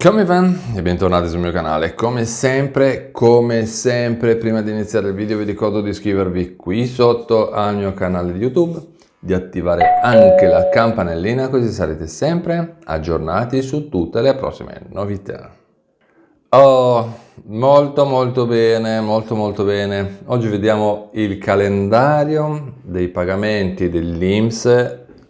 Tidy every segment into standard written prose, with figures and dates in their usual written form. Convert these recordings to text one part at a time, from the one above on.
Come va? E bentornati sul mio canale. Come sempre, prima di iniziare il video vi ricordo di iscrivervi qui sotto al mio canale di YouTube, di attivare anche la campanellina così sarete sempre aggiornati su tutte le prossime novità. Oh, molto bene. Oggi vediamo il calendario dei pagamenti dell'INPS,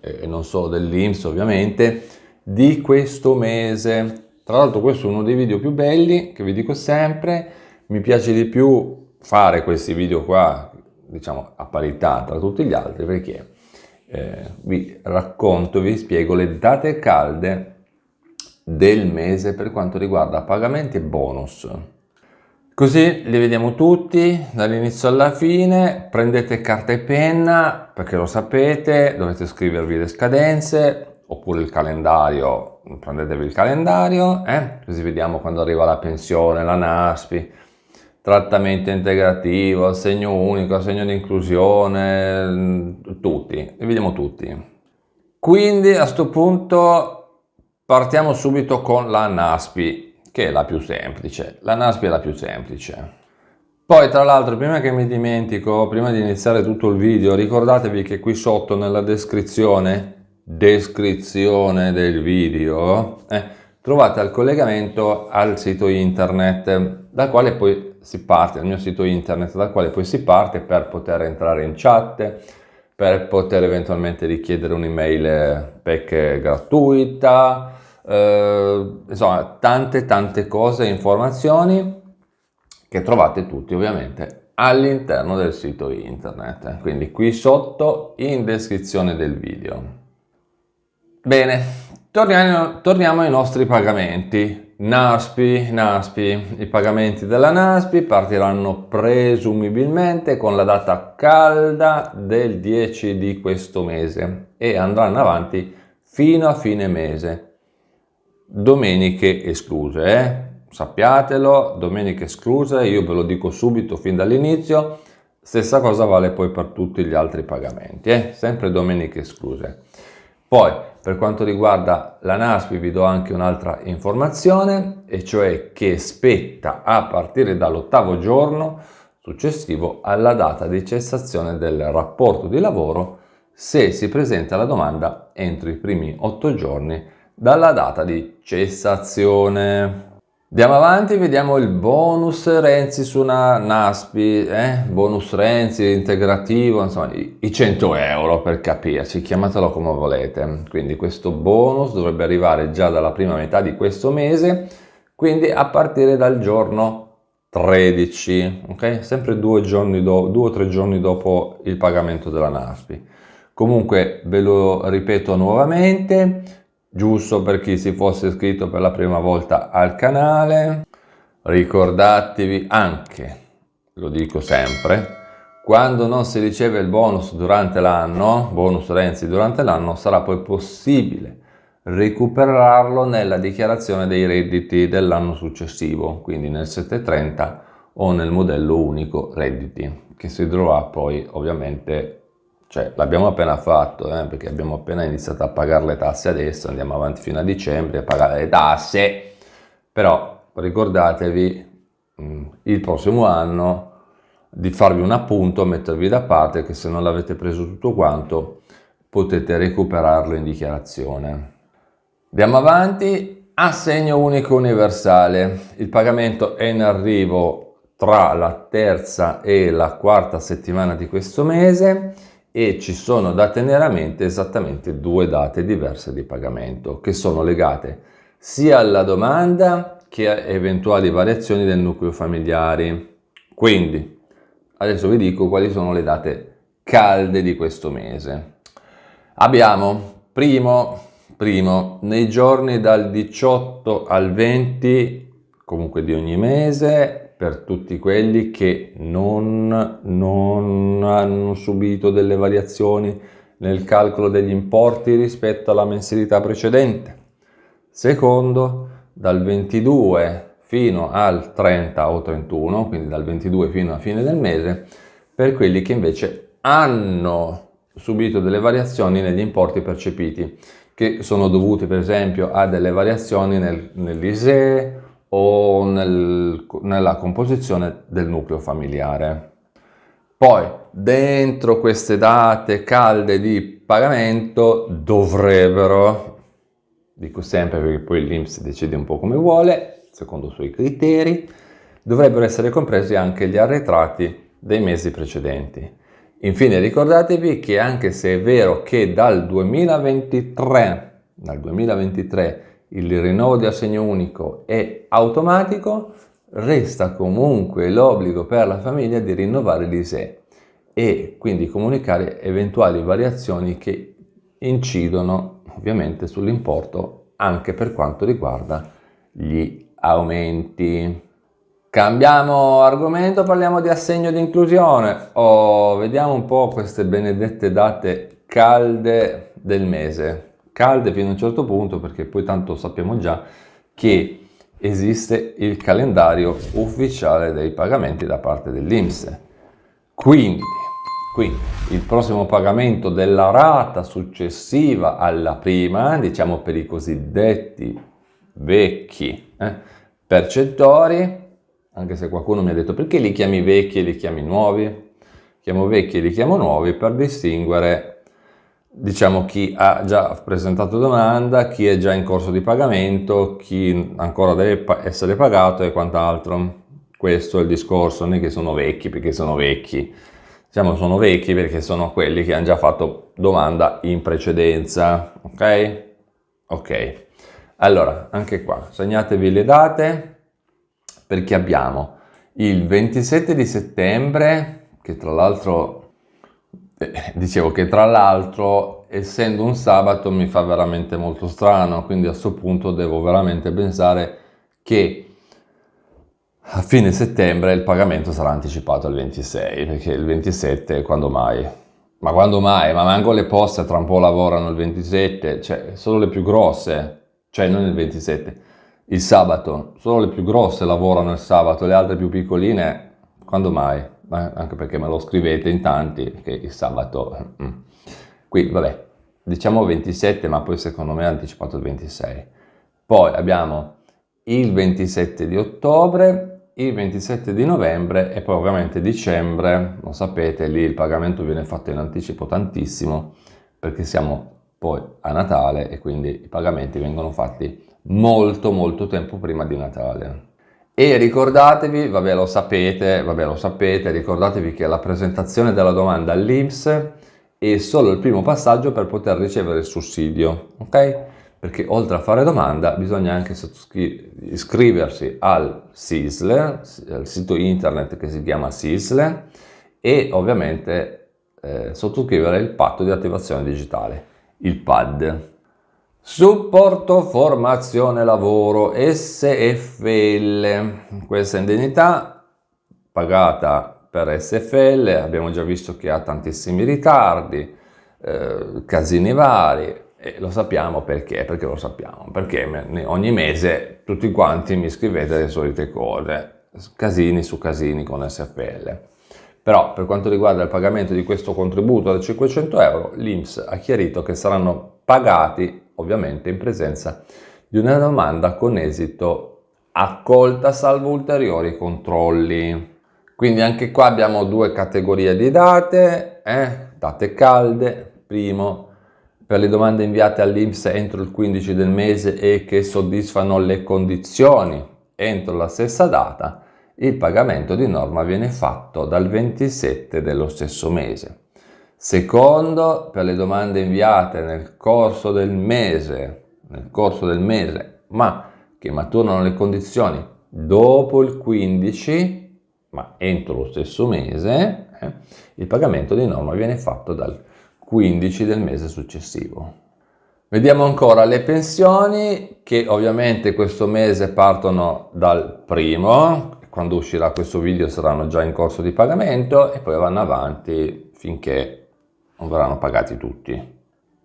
e non solo dell'INPS ovviamente, di questo mese. Tra l'altro questo è uno dei video più belli che vi dico sempre, mi piace di più fare questi video qua, diciamo a parità tra tutti gli altri, perché vi racconto, vi spiego le date calde del mese per quanto riguarda pagamenti e bonus. Così li vediamo tutti dall'inizio alla fine. Prendete carta e penna perché lo sapete, dovete scrivervi le scadenze oppure il calendario, prendetevi il calendario, così vediamo quando arriva la pensione, la NASPI, trattamento integrativo, assegno unico, assegno di inclusione, tutti, li vediamo tutti. Quindi a questo punto partiamo subito con la NASPI, che è la più semplice. La NASPI è la più semplice. Poi tra l'altro, prima che mi dimentico, prima di iniziare tutto il video, ricordatevi che qui sotto nella descrizione del video trovate il collegamento al sito internet dal quale poi si parte, al mio sito internet dal quale poi si parte per poter entrare in chat, per poter eventualmente richiedere un'email PEC gratuita, insomma tante cose e informazioni che trovate tutti ovviamente all'interno del sito internet, quindi qui sotto in descrizione del video. Bene, torniamo ai nostri pagamenti. NASPI, i pagamenti della NASPI partiranno presumibilmente con la data calda del 10 di questo mese e andranno avanti fino a fine mese. Domeniche escluse, sappiatelo, domeniche escluse, io ve lo dico subito fin dall'inizio, stessa cosa vale poi per tutti gli altri pagamenti, sempre domeniche escluse. Poi, per quanto riguarda la NASPI vi do anche un'altra informazione, e cioè che spetta a partire dall'8° giorno successivo alla data di cessazione del rapporto di lavoro se si presenta la domanda entro i primi 8 giorni dalla data di cessazione. Andiamo avanti, vediamo il bonus Renzi su una NASPI, bonus Renzi integrativo, insomma i 100 euro per capirci, chiamatelo come volete. Quindi questo bonus dovrebbe arrivare già dalla prima metà di questo mese, quindi a partire dal giorno 13, ok? Sempre 2 o 3 giorni dopo il pagamento della NASPI. Comunque ve lo ripeto nuovamente, giusto per chi si fosse iscritto per la prima volta al canale, ricordatevi anche, lo dico sempre, quando non si riceve il bonus durante l'anno, bonus Renzi durante l'anno, sarà poi possibile recuperarlo nella dichiarazione dei redditi dell'anno successivo, quindi nel 730 o nel modello unico redditi, che si dovrà poi ovviamente, cioè l'abbiamo appena fatto, perché abbiamo appena iniziato a pagare le tasse adesso, andiamo avanti fino a dicembre a pagare le tasse, però ricordatevi il prossimo anno di farvi un appunto, mettervi da parte, che se non l'avete preso tutto quanto potete recuperarlo in dichiarazione. Andiamo avanti, assegno unico universale, il pagamento è in arrivo tra la terza e la quarta settimana di questo mese, e ci sono da tenere a mente esattamente 2 date diverse di pagamento che sono legate sia alla domanda che a eventuali variazioni del nucleo familiari. Quindi adesso vi dico quali sono le date calde di questo mese. Abbiamo primo nei giorni dal 18 al 20 comunque di ogni mese, per tutti quelli che non hanno subito delle variazioni nel calcolo degli importi rispetto alla mensilità precedente. Secondo, dal 22 fino al 30 o 31, quindi dal 22 fino a fine del mese, per quelli che invece hanno subito delle variazioni negli importi percepiti. che sono dovuti per esempio a delle variazioni nell'ISEE o nella composizione del nucleo familiare. Poi, dentro queste date calde di pagamento dovrebbero, dico sempre perché poi l'INPS decide un po' come vuole, secondo i suoi criteri, dovrebbero essere compresi anche gli arretrati dei mesi precedenti. Infine ricordatevi che anche se è vero che dal 2023 il rinnovo di assegno unico è automatico, resta comunque l'obbligo per la famiglia di rinnovare l'ISEE e quindi comunicare eventuali variazioni che incidono ovviamente sull'importo anche per quanto riguarda gli aumenti. Cambiamo argomento, parliamo di assegno di inclusione. Vediamo un po' queste benedette date calde del mese. Calde fino a un certo punto perché poi tanto sappiamo già che esiste il calendario ufficiale dei pagamenti da parte dell'INPS. Quindi il prossimo pagamento della rata successiva alla prima, diciamo per i cosiddetti vecchi percettori, anche se qualcuno mi ha detto perché li chiami vecchi e li chiami nuovi? Chiamo vecchi e li chiamo nuovi per distinguere, diciamo, chi ha già presentato domanda, chi è già in corso di pagamento, chi ancora deve essere pagato e quant'altro. Questo è il discorso, non è che sono vecchi perché sono vecchi, diciamo sono vecchi perché sono quelli che hanno già fatto domanda in precedenza, ok? Ok, allora anche qua segnatevi le date perché abbiamo il 27 di settembre, che tra l'altro, dicevo che tra l'altro essendo un sabato mi fa veramente molto strano, quindi a questo punto devo veramente pensare che a fine settembre il pagamento sarà anticipato al 26, perché il 27 quando mai? Ma quando mai? Ma manco le poste tra un po' lavorano il 27, cioè solo le più grosse, cioè non il 27, il sabato, solo le più grosse lavorano il sabato, le altre più piccoline quando mai? Anche perché me lo scrivete in tanti che il sabato... Qui vabbè, diciamo 27, ma poi secondo me è anticipato il 26. Poi abbiamo il 27 di ottobre, il 27 di novembre e poi ovviamente dicembre, lo sapete, lì il pagamento viene fatto in anticipo tantissimo perché siamo poi a Natale e quindi i pagamenti vengono fatti molto tempo prima di Natale. E ricordatevi, vabbè lo sapete, ricordatevi che la presentazione della domanda all'INPS è solo il primo passaggio per poter ricevere il sussidio, ok? Perché oltre a fare domanda bisogna anche iscriversi al SISL, al sito internet che si chiama SISL, e ovviamente sottoscrivere il patto di attivazione digitale, il PAD. Supporto formazione lavoro SFL, questa indennità pagata per SFL, abbiamo già visto che ha tantissimi ritardi, casini vari. E lo sappiamo perché? Perché lo sappiamo? Perché ogni mese tutti quanti mi scrivete le solite cose, casini su casini con SFL. Però per quanto riguarda il pagamento di questo contributo da 500 euro, l'INPS ha chiarito che saranno pagati ovviamente in presenza di una domanda con esito accolta salvo ulteriori controlli. Quindi anche qua abbiamo due categorie di date, date calde, primo, per le domande inviate all'INPS entro il 15 del mese e che soddisfano le condizioni entro la stessa data, il pagamento di norma viene fatto dal 27 dello stesso mese. Secondo, per le domande inviate nel corso del mese, ma che maturano le condizioni dopo il 15, ma entro lo stesso mese, il pagamento di norma viene fatto dal 15 del mese successivo. Vediamo ancora le pensioni, che ovviamente questo mese partono dal primo, quando uscirà questo video saranno già in corso di pagamento e poi vanno avanti finché non verranno pagati tutti.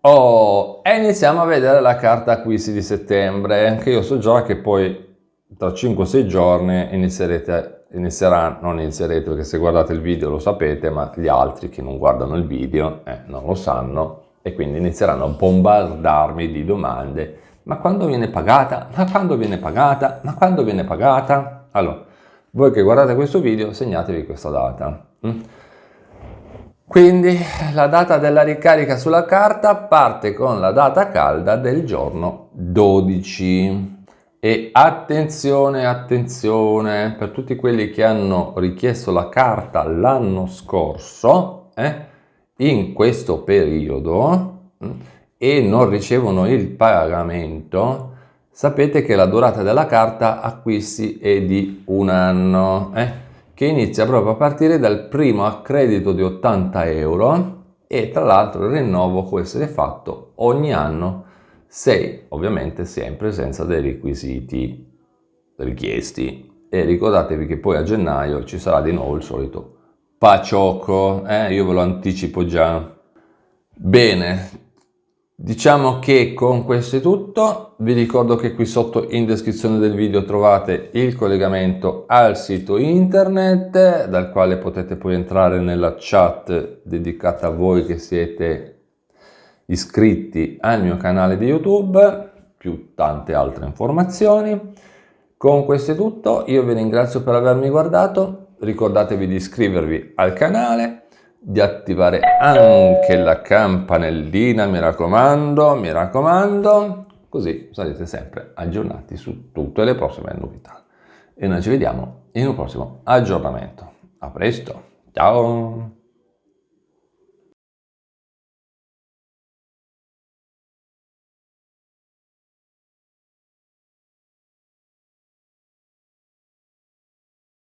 E iniziamo a vedere la carta acquisti di settembre, che io so già che poi tra 5-6 giorni non inizierete perché se guardate il video lo sapete, ma gli altri che non guardano il video non lo sanno, e quindi inizieranno a bombardarmi di domande. Ma quando viene pagata? Ma quando viene pagata? Ma quando viene pagata? Allora, voi che guardate questo video, segnatevi questa data. Quindi la data della ricarica sulla carta parte con la data calda del giorno 12. E attenzione, attenzione, per tutti quelli che hanno richiesto la carta l'anno scorso, in questo periodo, e non ricevono il pagamento, sapete che la durata della carta acquisti è di un anno, che inizia proprio a partire dal primo accredito di 80 euro e tra l'altro il rinnovo può essere fatto ogni anno, se ovviamente sempre senza dei requisiti richiesti. E ricordatevi che poi a gennaio ci sarà di nuovo il solito paciocco, io ve lo anticipo già. Bene, diciamo che con questo è tutto. Vi ricordo che qui sotto in descrizione del video trovate il collegamento al sito internet, dal quale potete poi entrare nella chat dedicata a voi che siete iscritti al mio canale di YouTube, più tante altre informazioni. Con questo è tutto, io vi ringrazio per avermi guardato, ricordatevi di iscrivervi al canale, di attivare anche la campanellina, mi raccomando, così sarete sempre aggiornati su tutte le prossime novità. E noi ci vediamo in un prossimo aggiornamento. A presto, ciao!